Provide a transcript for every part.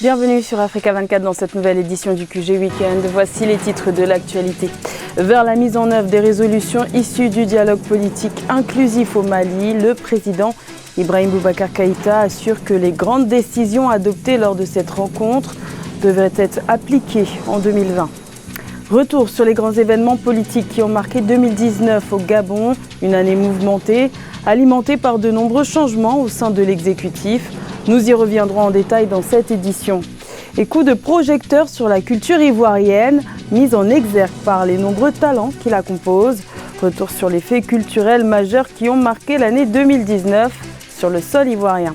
Bienvenue sur Africa 24 dans cette nouvelle édition du QG Weekend. Voici les titres de l'actualité. Vers la mise en œuvre des résolutions issues du dialogue politique inclusif au Mali, le président Ibrahim Boubacar Keïta assure que les grandes décisions adoptées lors de cette rencontre devraient être appliquées en 2020. Retour sur les grands événements politiques qui ont marqué 2019 au Gabon, une année mouvementée, alimentée par de nombreux changements au sein de l'exécutif. Nous y reviendrons en détail dans cette édition. Et coup de projecteur sur la culture ivoirienne, mise en exergue par les nombreux talents qui la composent. Retour sur les faits culturels majeurs qui ont marqué l'année 2019 sur le sol ivoirien.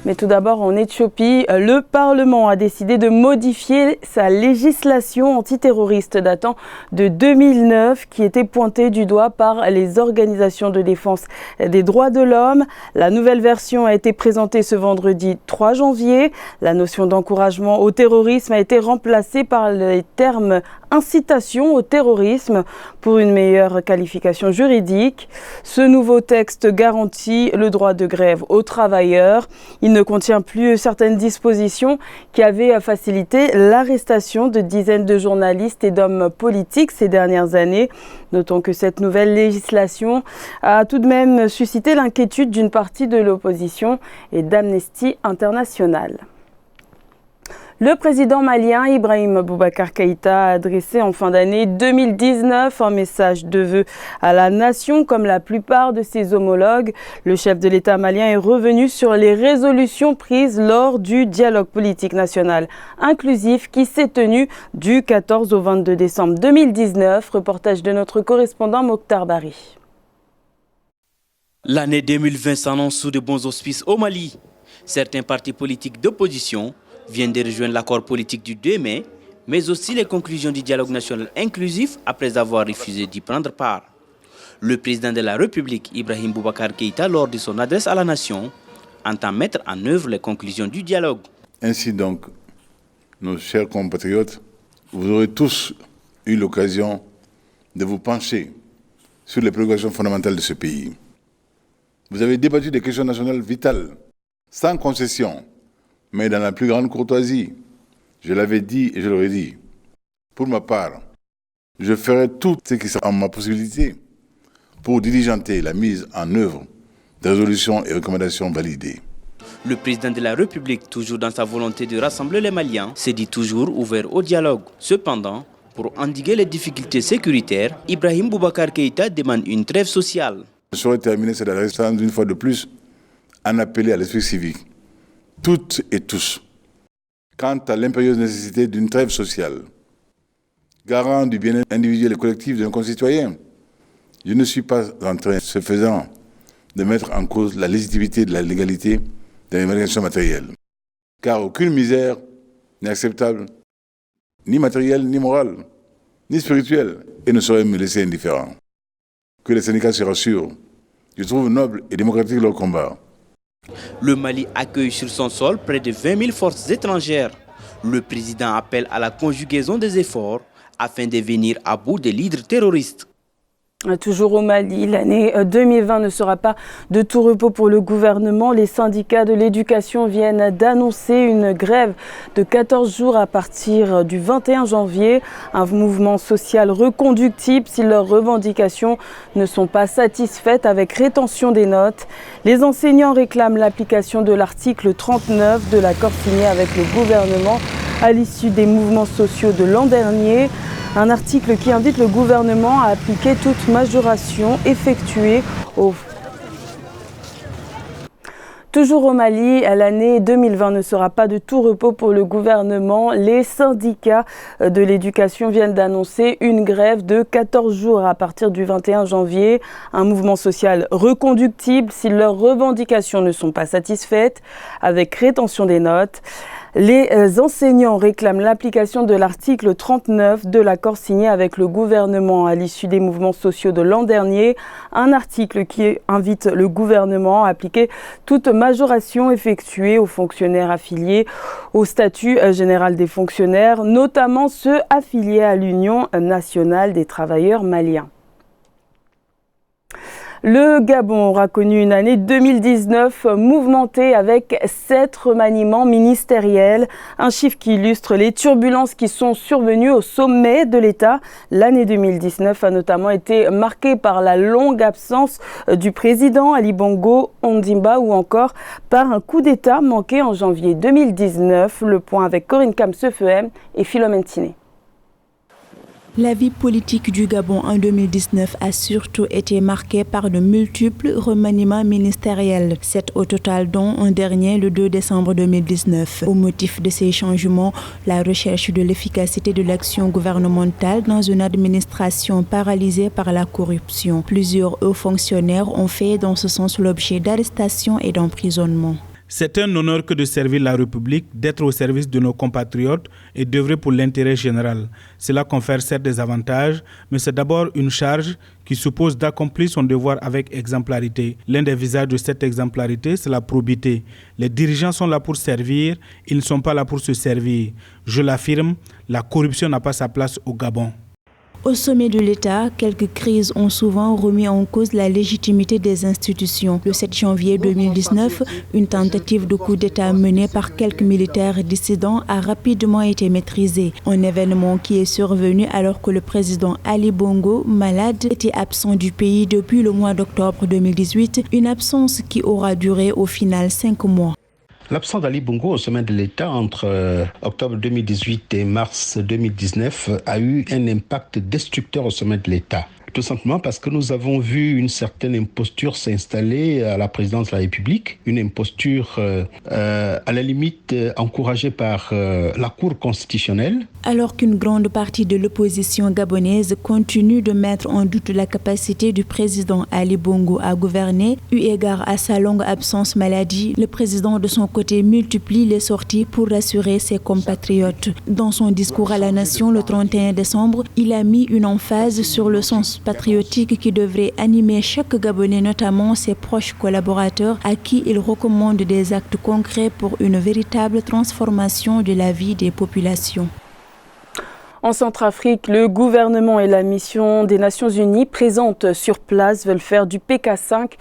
Mais tout d'abord, en Éthiopie, le Parlement a décidé de modifier sa législation antiterroriste datant de 2009 qui était pointée du doigt par les organisations de défense des droits de l'homme. La nouvelle version a été présentée ce vendredi 3 janvier. La notion d'encouragement au terrorisme a été remplacée par les termes incitation au terrorisme pour une meilleure qualification juridique. Ce nouveau texte garantit le droit de grève aux travailleurs. Il ne contient plus certaines dispositions qui avaient facilité l'arrestation de dizaines de journalistes et d'hommes politiques ces dernières années. Notons que cette nouvelle législation a tout de même suscité l'inquiétude d'une partie de l'opposition et d'Amnesty International. Le président malien Ibrahim Boubacar Keïta a adressé en fin d'année 2019 un message de vœux à la nation comme la plupart de ses homologues. Le chef de l'État malien est revenu sur les résolutions prises lors du dialogue politique national inclusif qui s'est tenu du 14 au 22 décembre 2019. Reportage de notre correspondant Mokhtar Bari. L'année 2020 s'annonce sous de bons auspices au Mali. Certains partis politiques d'opposition viennent de rejoindre l'accord politique du 2 mai, mais aussi les conclusions du dialogue national inclusif après avoir refusé d'y prendre part. Le président de la République, Ibrahim Boubacar Keïta, lors de son adresse à la nation, entend mettre en œuvre les conclusions du dialogue. Ainsi donc, nos chers compatriotes, vous aurez tous eu l'occasion de vous pencher sur les préoccupations fondamentales de ce pays. Vous avez débattu des questions nationales vitales, sans concession, mais dans la plus grande courtoisie. Je l'avais dit et je le redis. Pour ma part, je ferai tout ce qui sera en ma possibilité pour diligenter la mise en œuvre des résolutions et recommandations validées. Le président de la République, toujours dans sa volonté de rassembler les Maliens, s'est dit toujours ouvert au dialogue. Cependant, pour endiguer les difficultés sécuritaires, Ibrahim Boubacar Keïta demande une trêve sociale. Je saurais terminer cette adresse une fois de plus en appeler à l'esprit civique, toutes et tous, quant à l'impérieuse nécessité d'une trêve sociale, garant du bien-être individuel et collectif de nos concitoyens. Je ne suis pas en train, ce faisant, de mettre en cause la légitimité de la légalité des manifestations matérielles. Car aucune misère n'est acceptable, ni matérielle, ni morale, ni spirituelle, et ne saurait me laisser indifférent. Que les syndicats se rassurent. Je trouve noble et démocratique leur combat. Le Mali accueille sur son sol près de 20 000 forces étrangères. Le président appelle à la conjugaison des efforts afin de venir à bout des leaders terroristes. Toujours au Mali, l'année 2020 ne sera pas de tout repos pour le gouvernement. Les syndicats de l'éducation viennent d'annoncer une grève de 14 jours à partir du 21 janvier. Un mouvement social reconductible si leurs revendications ne sont pas satisfaites avec rétention des notes. Les enseignants réclament l'application de l'article 39 de l'accord signé avec le gouvernement à l'issue des mouvements sociaux de l'an dernier. Un article qui invite le gouvernement à appliquer toute majoration effectuée au... Toujours au Mali, l'année 2020 ne sera pas de tout repos pour le gouvernement. Les syndicats de l'éducation viennent d'annoncer une grève de 14 jours à partir du 21 janvier. Un mouvement social reconductible si leurs revendications ne sont pas satisfaites, avec rétention des notes. Les enseignants réclament l'application de l'article 39 de l'accord signé avec le gouvernement à l'issue des mouvements sociaux de l'an dernier. Un article qui invite le gouvernement à appliquer toute majoration effectuée aux fonctionnaires affiliés au statut général des fonctionnaires, notamment ceux affiliés à l'Union nationale des travailleurs maliens. Le Gabon aura connu une année 2019 mouvementée avec 7 remaniements ministériels, un chiffre qui illustre les turbulences qui sont survenues au sommet de l'État. L'année 2019 a notamment été marquée par la longue absence du président Ali Bongo Ondimba ou encore par un coup d'État manqué en janvier 2019. Le point avec Corinne Kamsefehem et Philomène Tiné. La vie politique du Gabon en 2019 a surtout été marquée par de multiples remaniements ministériels. 7 au total, dont un dernier le 2 décembre 2019. Au motif de ces changements, la recherche de l'efficacité de l'action gouvernementale dans une administration paralysée par la corruption. Plusieurs hauts fonctionnaires ont fait dans ce sens l'objet d'arrestations et d'emprisonnements. C'est un honneur que de servir la République, d'être au service de nos compatriotes et d'œuvrer pour l'intérêt général. Cela confère certes des avantages, mais c'est d'abord une charge qui suppose d'accomplir son devoir avec exemplarité. L'un des visages de cette exemplarité, c'est la probité. Les dirigeants sont là pour servir, ils ne sont pas là pour se servir. Je l'affirme, la corruption n'a pas sa place au Gabon. Au sommet de l'État, quelques crises ont souvent remis en cause la légitimité des institutions. Le 7 janvier 2019, une tentative de coup d'État menée par quelques militaires dissidents a rapidement été maîtrisée. Un événement qui est survenu alors que le président Ali Bongo, malade, était absent du pays depuis le mois d'octobre 2018, une absence qui aura duré au final 5 mois. L'absence d'Ali Bongo au sommet de l'État entre octobre 2018 et mars 2019 a eu un impact destructeur au sommet de l'État. Tout simplement parce que nous avons vu une certaine imposture s'installer à la présidence de la République, une imposture à la limite encouragée par la Cour constitutionnelle. Alors qu'une grande partie de l'opposition gabonaise continue de mettre en doute la capacité du président Ali Bongo à gouverner, eu égard à sa longue absence maladie, le président de son côté multiplie les sorties pour rassurer ses compatriotes. Dans son discours à la nation le 31 décembre, il a mis une emphase sur le sens patriotique qui devrait animer chaque Gabonais, notamment ses proches collaborateurs, à qui il recommande des actes concrets pour une véritable transformation de la vie des populations. En Centrafrique, le gouvernement et la mission des Nations Unies présentes sur place veulent faire du PK5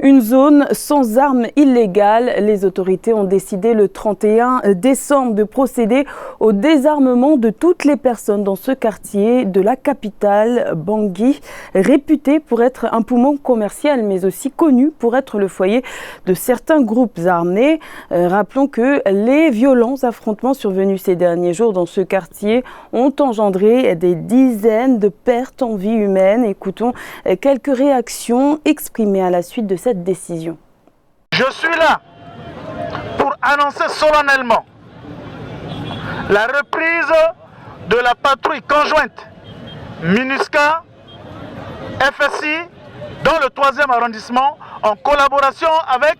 une zone sans armes illégales. Les autorités ont décidé le 31 décembre de procéder au désarmement de toutes les personnes dans ce quartier de la capitale, Bangui, réputé pour être un poumon commercial mais aussi connu pour être le foyer de certains groupes armés. Rappelons que les violents affrontements survenus ces derniers jours dans ce quartier ont engendré des dizaines de pertes en vie humaine. Écoutons quelques réactions exprimées à la suite de cette décision. Je suis là pour annoncer solennellement la reprise de la patrouille conjointe MINUSCA FSI dans le 3e arrondissement en collaboration avec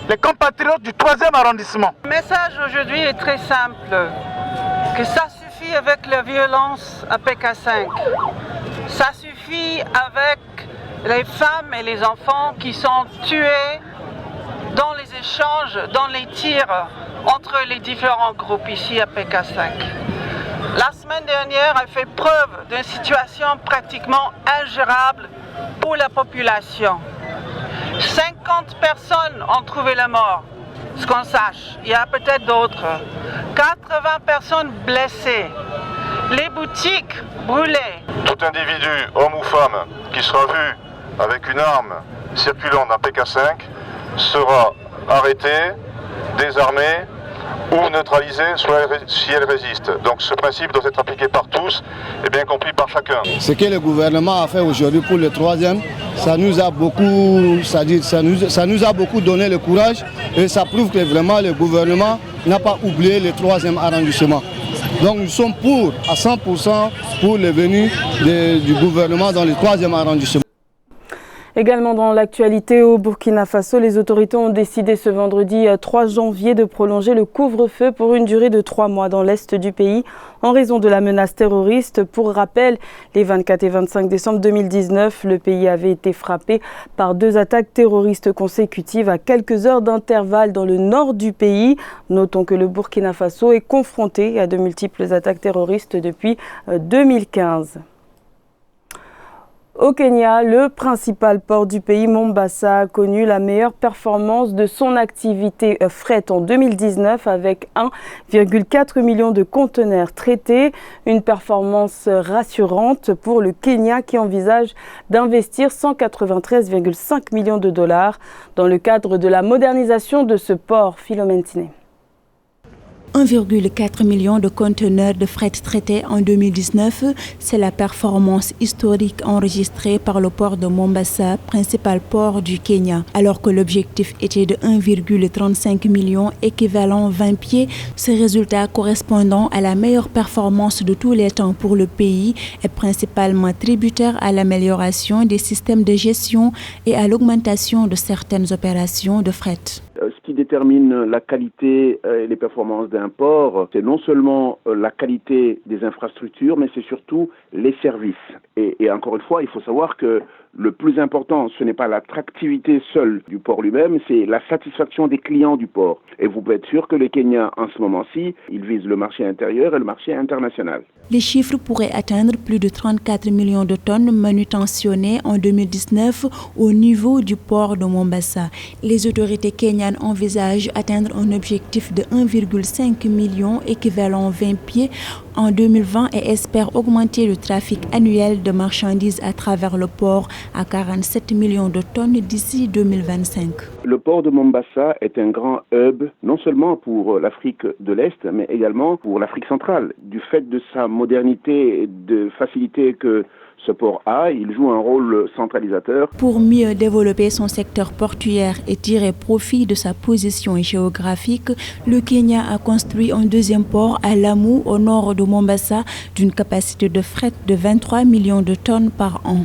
les compatriotes du 3e arrondissement. Le message aujourd'hui est très simple, que ça suffit avec la violence à PK5. Ça suffit avec les femmes et les enfants qui sont tués dans les échanges, dans les tirs entre les différents groupes ici à PK5. La semaine dernière a fait preuve d'une situation pratiquement ingérable pour la population. 50 personnes ont trouvé la mort. Ce qu'on sache, il y a peut-être d'autres. 80 personnes blessées. Les boutiques brûlées. Tout individu, homme ou femme, qui sera vu avec une arme circulant dans PK5 sera arrêté, désarmé ou neutralisé si elle résiste. Donc ce principe doit être appliqué par tous et bien compris par chacun. Ce que le gouvernement a fait aujourd'hui pour le 3e, ça nous a beaucoup donné le courage et ça prouve que vraiment le gouvernement n'a pas oublié le 3e arrondissement. Donc nous sommes à 100% pour le venu du gouvernement dans le 3e arrondissement. Également dans l'actualité au Burkina Faso, les autorités ont décidé ce vendredi 3 janvier de prolonger le couvre-feu pour une durée de 3 mois dans l'est du pays en raison de la menace terroriste. Pour rappel, les 24 et 25 décembre 2019, le pays avait été frappé par 2 attaques terroristes consécutives à quelques heures d'intervalle dans le nord du pays. Notons que le Burkina Faso est confronté à de multiples attaques terroristes depuis 2015. Au Kenya, le principal port du pays, Mombasa, a connu la meilleure performance de son activité fret en 2019 avec 1,4 million de conteneurs traités. Une performance rassurante pour le Kenya qui envisage d'investir 193,5 millions de dollars dans le cadre de la modernisation de ce port. Philomène Tiné. 1,4 million de conteneurs de fret traités en 2019, c'est la performance historique enregistrée par le port de Mombasa, principal port du Kenya. Alors que l'objectif était de 1,35 million équivalent 20 pieds, ce résultat correspondant à la meilleure performance de tous les temps pour le pays est principalement tributaire à l'amélioration des systèmes de gestion et à l'augmentation de certaines opérations de fret. Ce qui détermine la qualité et les performances d'un port, c'est non seulement la qualité des infrastructures, mais c'est surtout les services. Et encore une fois, il faut savoir que le plus important, ce n'est pas l'attractivité seule du port lui-même, c'est la satisfaction des clients du port. Et vous pouvez être sûr que les Kenyans, en ce moment-ci, ils visent le marché intérieur et le marché international. Les chiffres pourraient atteindre plus de 34 millions de tonnes manutentionnées en 2019 au niveau du port de Mombasa. Les autorités kenyanes envisagent atteindre un objectif de 1,5 million équivalent 20 pieds en 2020 et espèrent augmenter le trafic annuel de marchandises à travers le port à 47 millions de tonnes d'ici 2025. Le port de Mombasa est un grand hub, non seulement pour l'Afrique de l'Est, mais également pour l'Afrique centrale. Du fait de sa modernité et de facilité que ce port a, il joue un rôle centralisateur. Pour mieux développer son secteur portuaire et tirer profit de sa position géographique, le Kenya a construit un deuxième port à Lamu, au nord de Mombasa, d'une capacité de fret de 23 millions de tonnes par an.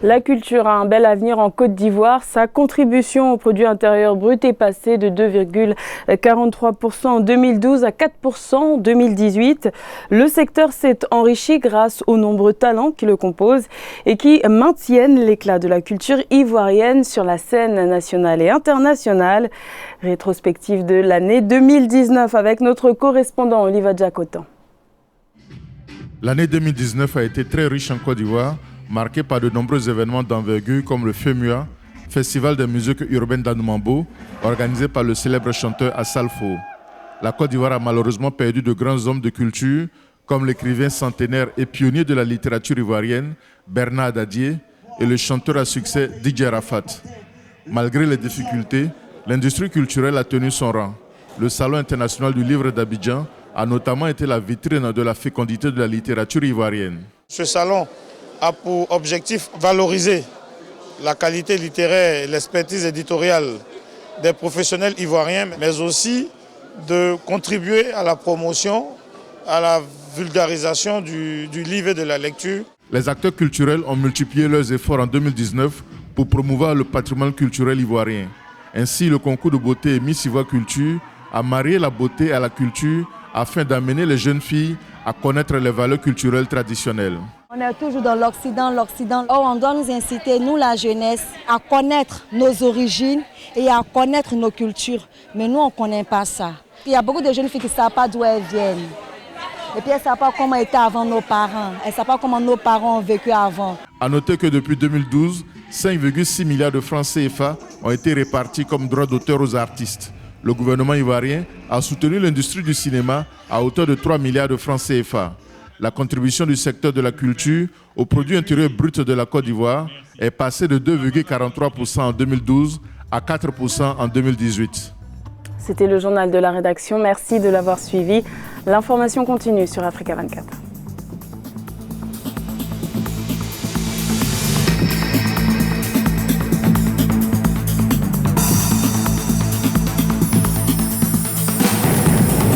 La culture a un bel avenir en Côte d'Ivoire. Sa contribution au produit intérieur brut est passée de 2,43% en 2012 à 4% en 2018. Le secteur s'est enrichi grâce aux nombreux talents qui le composent et qui maintiennent l'éclat de la culture ivoirienne sur la scène nationale et internationale. Rétrospective de l'année 2019 avec notre correspondant Oliva Djakotan. L'année 2019 a été très riche en Côte d'Ivoire, marqué par de nombreux événements d'envergure comme le FEMUA, Festival de musique urbaine d'Anoumambo, organisé par le célèbre chanteur Assalfo. La Côte d'Ivoire a malheureusement perdu de grands hommes de culture, comme l'écrivain centenaire et pionnier de la littérature ivoirienne, Bernard Dadier, et le chanteur à succès Didier Rafat. Malgré les difficultés, l'industrie culturelle a tenu son rang. Le Salon international du livre d'Abidjan a notamment été la vitrine de la fécondité de la littérature ivoirienne. Ce salon a pour objectif valoriser la qualité littéraire et l'expertise éditoriale des professionnels ivoiriens, mais aussi de contribuer à la promotion, à la vulgarisation du livre et de la lecture. Les acteurs culturels ont multiplié leurs efforts en 2019 pour promouvoir le patrimoine culturel ivoirien. Ainsi, le concours de beauté Miss Ivoire Culture a marié la beauté à la culture afin d'amener les jeunes filles à connaître les valeurs culturelles traditionnelles. On est toujours dans l'Occident. On doit nous inciter, nous la jeunesse, à connaître nos origines et à connaître nos cultures. Mais nous, on ne connaît pas ça. Il y a beaucoup de jeunes filles qui ne savent pas d'où elles viennent. Et puis elles ne savent pas comment étaient avant nos parents. Elles ne savent pas comment nos parents ont vécu avant. A noter que depuis 2012, 5,6 milliards de francs CFA ont été répartis comme droits d'auteur aux artistes. Le gouvernement ivoirien a soutenu l'industrie du cinéma à hauteur de 3 milliards de francs CFA. La contribution du secteur de la culture au produit intérieur brut de la Côte d'Ivoire est passée de 2,43% en 2012 à 4% en 2018. C'était le journal de la rédaction. Merci de l'avoir suivi. L'information continue sur Africa 24.